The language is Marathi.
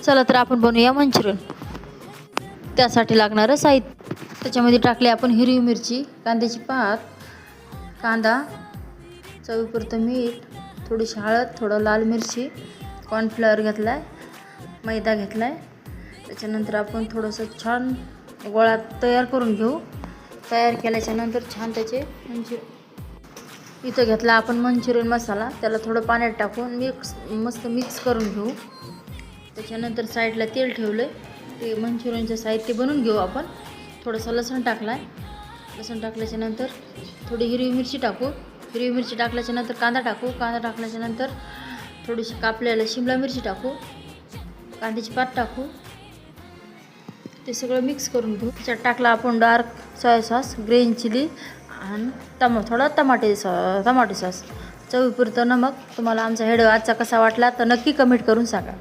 चला तर आपण बनवूया मंचुरियन. त्यासाठी लागणारं साहित्य. त्याच्यामध्ये टाकले आपण हिरवी मिरची, कांद्याची पात, कांदा, चवीपुरतं मीठ, थोडीशी हळद, थोडं लाल मिरची, कॉर्नफ्लॉवर घेतला आहे, मैदा घेतला आहे. त्याच्यानंतर आपण थोडंसं छान गोळा तयार करून घेऊ. तयार केल्याच्यानंतर छान त्याचे इथं घेतला आपण मंचुरियन मसाला, त्याला थोडं पाण्यात टाकून मस्त मिक्स करून घेऊ. त्याच्यानंतर साईडला तेल ठेवलं आहे. ते मंचुरियनचं साहित्य बनवून घेऊ आपण. थोडंसं लसूण टाकला आहे. लसूण टाकल्याच्यानंतर थोडी हिरवी मिरची टाकू. हिरवी मिरची टाकल्याच्यानंतर कांदा टाकू. कांदा टाकल्याच्यानंतर थोडीशी कापलेली शिमला मिरची टाकू. कांद्याची पात टाकू. ते सगळं मिक्स करून घेऊ. त्याच्यात टाकला आपण dark soya sauce, green chilli आणि थोडा टमाटे सॉस, चवीपुरतं नमक. तुम्हाला आमचा व्हिडिओ आजचा कसा वाटला तर नक्की कमेंट करून सांगा.